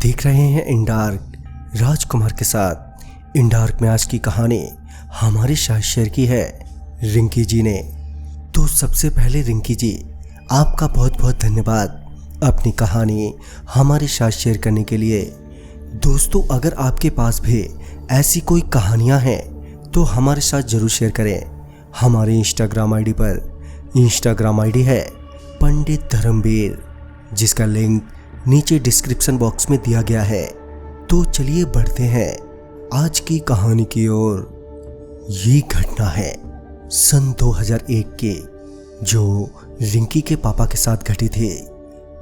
देख रहे हैं इन डार्क राजकुमार के साथ। इन डार्क में आज की कहानी हमारे साथ शेयर की है रिंकी जी ने। तो सबसे पहले रिंकी जी, आपका बहुत बहुत धन्यवाद अपनी कहानी हमारे साथ शेयर करने के लिए। दोस्तों, अगर आपके पास भी ऐसी कोई कहानियां हैं तो हमारे साथ ज़रूर शेयर करें। हमारे इंस्टाग्राम आईडी पर, इंस्टाग्राम आईडी है पंडित धर्मवीर, जिसका लिंक नीचे डिस्क्रिप्शन बॉक्स में दिया गया है। तो चलिए बढ़ते हैं आज की कहानी की ओर। ये घटना है सन 2001 के, जो रिंकी के पापा के साथ घटी थी।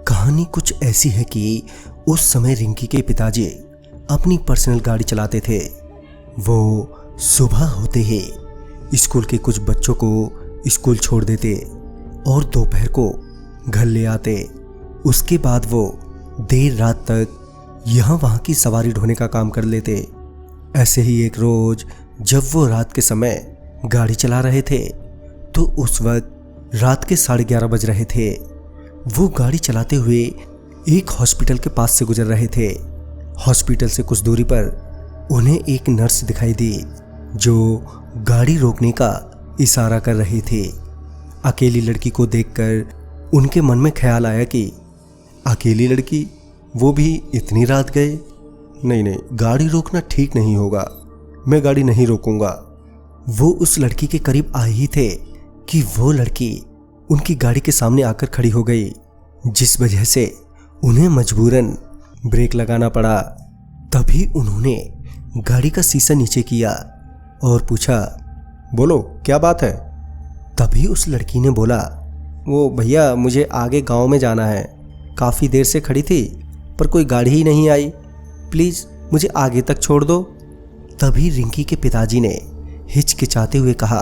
कहानी कुछ ऐसी है कि उस समय रिंकी के पिताजी अपनी पर्सनल गाड़ी चलाते थे। वो सुबह होते ही स्कूल के कुछ बच्चों को स्कूल छोड़ देते और दोपहर को घर ले आते। उसके बाद वो देर रात तक यहाँ वहाँ की सवारी ढोने का काम कर लेते। ऐसे ही एक रोज जब वो रात के समय गाड़ी चला रहे थे तो उस वक्त रात के 11:30 बज रहे थे। वो गाड़ी चलाते हुए एक हॉस्पिटल के पास से गुजर रहे थे। हॉस्पिटल से कुछ दूरी पर उन्हें एक नर्स दिखाई दी जो गाड़ी रोकने का इशारा कर रही थी। अकेली लड़की को देखकर उनके मन में ख्याल आया कि अकेली लड़की, वो भी इतनी रात गए। नहीं, गाड़ी रोकना ठीक नहीं होगा, मैं गाड़ी नहीं रोकूंगा। वो उस लड़की के करीब आए ही थे कि वो लड़की उनकी गाड़ी के सामने आकर खड़ी हो गई, जिस वजह से उन्हें मजबूरन ब्रेक लगाना पड़ा। तभी उन्होंने गाड़ी का शीशा नीचे किया और पूछा, बोलो क्या बात है। तभी उस लड़की ने बोला, वो भैया, मुझे आगे गांव में जाना है, काफ़ी देर से खड़ी थी पर कोई गाड़ी ही नहीं आई, प्लीज़ मुझे आगे तक छोड़ दो। तभी रिंकी के पिताजी ने हिचकिचाते हुए कहा,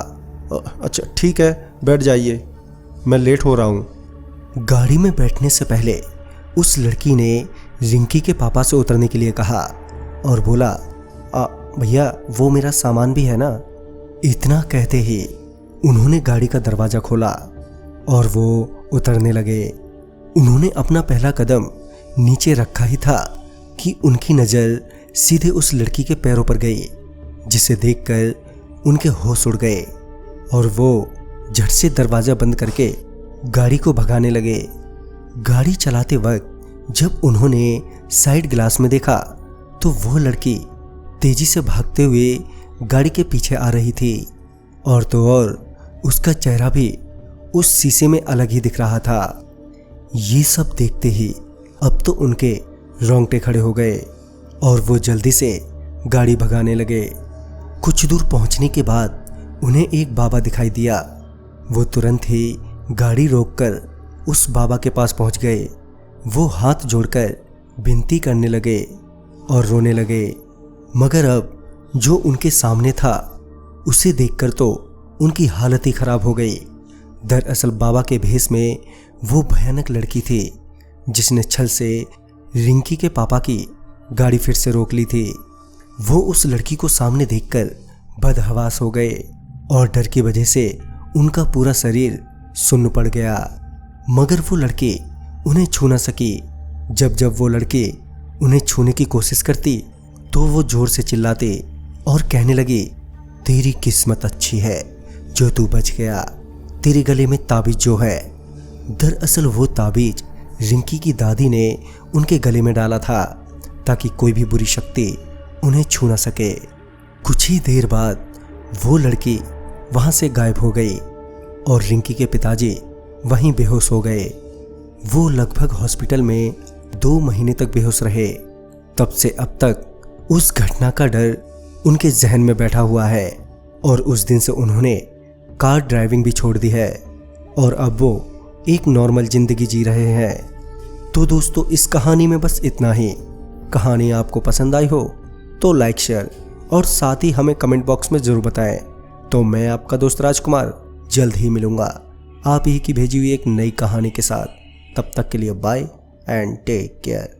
अच्छा ठीक है, बैठ जाइए, मैं लेट हो रहा हूँ। गाड़ी में बैठने से पहले उस लड़की ने रिंकी के पापा से उतरने के लिए कहा और बोला, भैया वो मेरा सामान भी है ना। इतना कहते ही उन्होंने गाड़ी का दरवाज़ा खोला और वो उतरने लगे। उन्होंने अपना पहला कदम नीचे रखा ही था कि उनकी नज़र सीधे उस लड़की के पैरों पर गई, जिसे देखकर उनके होश उड़ गए और वो झट से दरवाज़ा बंद करके गाड़ी को भगाने लगे। गाड़ी चलाते वक्त जब उन्होंने साइड ग्लास में देखा तो वो लड़की तेजी से भागते हुए गाड़ी के पीछे आ रही थी, और तो और उसका चेहरा भी उस शीशे में अलग ही दिख रहा था। ये सब देखते ही अब तो उनके रोंगटे खड़े हो गए और वो जल्दी से गाड़ी भगाने लगे। कुछ दूर पहुंचने के बाद उन्हें एक बाबा दिखाई दिया। वो तुरंत ही गाड़ी रोककर उस बाबा के पास पहुंच गए। वो हाथ जोड़कर विनती करने लगे और रोने लगे, मगर अब जो उनके सामने था उसे देखकर तो उनकी हालत ही खराब हो गई। दरअसल बाबा के भेष में वो भयानक लड़की थी जिसने छल से रिंकी के पापा की गाड़ी फिर से रोक ली थी। वो उस लड़की को सामने देखकर बदहवास हो गए और डर की वजह से उनका पूरा शरीर सुन्न पड़ गया, मगर वो लड़की उन्हें छू न सकी। जब वो लड़की उन्हें छूने की कोशिश करती तो वो जोर से चिल्लाते और कहने लगी, तेरी किस्मत अच्छी है जो तू बच गया, तेरे गले में ताबीज जो है। दरअसल वो ताबीज रिंकी की दादी ने उनके गले में डाला था ताकि कोई भी बुरी शक्ति उन्हें छू ना सके। कुछ ही देर बाद वो लड़की वहाँ से गायब हो गई और रिंकी के पिताजी वहीं बेहोश हो गए। वो लगभग हॉस्पिटल में 2 महीने तक बेहोश रहे। तब से अब तक उस घटना का डर उनके जहन में बैठा हुआ है और उस दिन से उन्होंने कार ड्राइविंग भी छोड़ दी है और अब वो एक नॉर्मल जिंदगी जी रहे हैं। तो दोस्तों, इस कहानी में बस इतना ही। कहानी आपको पसंद आई हो तो लाइक, शेयर और साथ ही हमें कमेंट बॉक्स में ज़रूर बताएं। तो मैं आपका दोस्त राजकुमार जल्द ही मिलूंगा आप ही की भेजी हुई एक नई कहानी के साथ। तब तक के लिए बाय एंड टेक केयर।